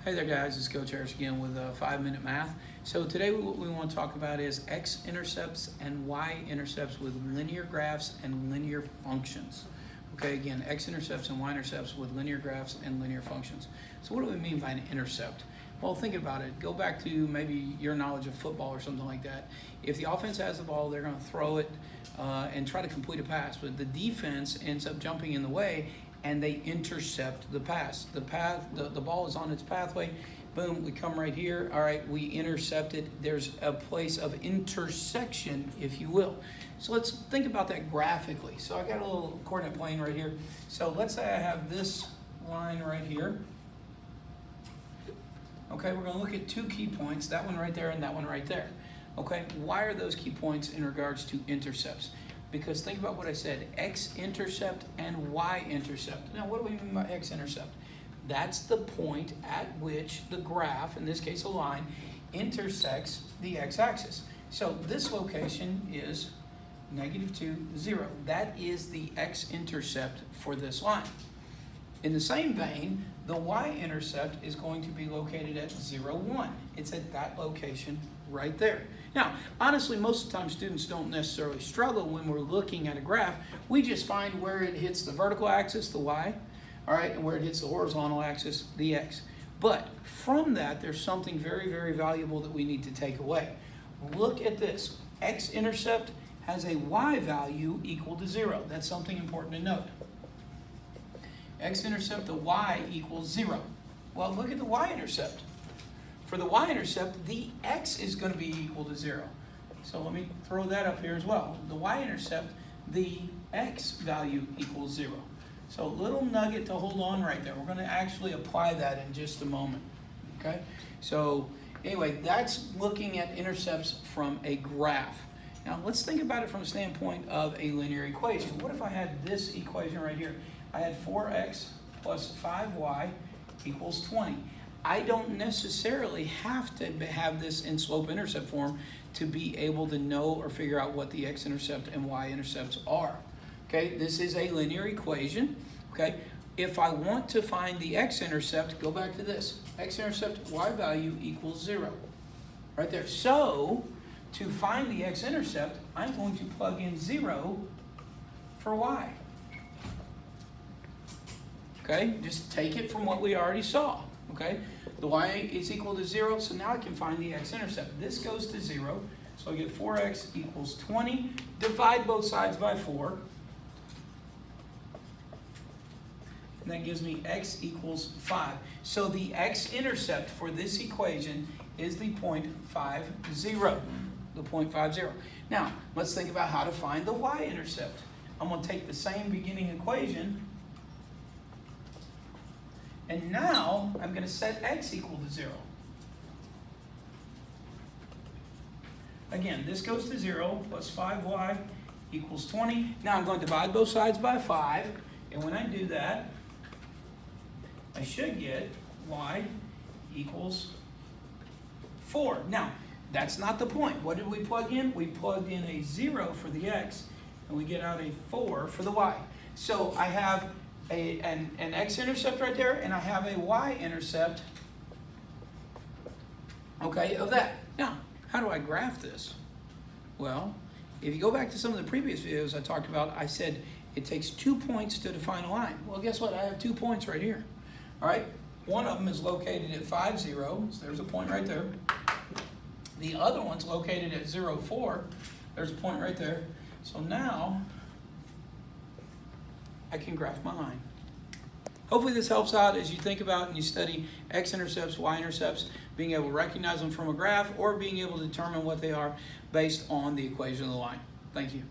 Hey there guys, it's Coach Harris again with 5-Minute Math. So today what we want to talk about is x-intercepts and y-intercepts with linear graphs and linear functions. Okay, again, x-intercepts and y-intercepts with linear graphs and linear functions. So what do we mean by an intercept? Well, think about it. Go back to maybe your knowledge of football or something like that. If the offense has the ball, they're going to throw it and try to complete a pass, but the defense ends up jumping in the way and they intercept the pass. The ball is on its pathway. Boom, we come right here. All right, we intercept it. There's a place of intersection, if you will. So let's think about that graphically. So I got a little coordinate plane right here. So let's say I have this line right here. Okay, we're gonna look at two key points, that one right there and that one right there. Okay, why are those key points in regards to intercepts? Because think about what I said, x-intercept and y-intercept. Now, what do we mean by x-intercept? That's the point at which the graph, in this case a line, intersects the x-axis. So this location is -2, 0. That is the x-intercept for this line. In the same vein, the y-intercept is going to be located at 0, 1. It's at that location right there. Now, honestly, most of the time students don't necessarily struggle when we're looking at a graph. We just find where it hits the vertical axis, the y, all right, and where it hits the horizontal axis, the x. But from that, there's something very, very valuable that we need to take away. Look at this. X-intercept has a y value equal to 0. That's something important to note. X-intercept, the y equals 0. Well, look at the y-intercept. For the y-intercept, the x is going to be equal to 0. So let me throw that up here as well. The y-intercept, the x value equals 0. So a little nugget to hold on right there. We're going to actually apply that in just a moment. Okay? So anyway, that's looking at intercepts from a graph. Now let's think about it from the standpoint of a linear equation. What if I had this equation right here? I had 4x plus 5y equals 20. I don't necessarily have to have this in slope-intercept form to be able to know or figure out what the x-intercept and y-intercepts are. Okay, this is a linear equation. Okay, if I want to find the x-intercept, go back to this. X-intercept, y value equals 0. Right there. So, to find the x-intercept, I'm going to plug in 0 for y. Okay, just take it from what we already saw. Okay, the y is equal to 0, so now I can find the x-intercept. This goes to 0, so I get 4x equals 20. Divide both sides by 4. And that gives me x equals 5. So the x-intercept for this equation is the 0.50. The 0.50. Now, let's think about how to find the y-intercept. I'm going to take the same beginning equation, and now I'm going to set x equal to 0. Again, this goes to 0 plus 5y equals 20. Now I'm going to divide both sides by 5. And when I do that, I should get y equals 4. Now, that's not the point. What did we plug in? We plugged in a 0 for the x, and we get out a 4 for the y. So I have an x-intercept right there, and I have a y-intercept, okay, of that. Now, how do I graph this? Well, if you go back to some of the previous videos I talked about, I said it takes 2 points to define a line. Well, guess what? I have 2 points right here. All right, one of them is located at 5, 0, so there's a point right there. The other one's located at 0, 4. There's a point right there. So now I can graph my line. Hopefully this helps out as you think about and you study x-intercepts, y-intercepts, being able to recognize them from a graph or being able to determine what they are based on the equation of the line. Thank you.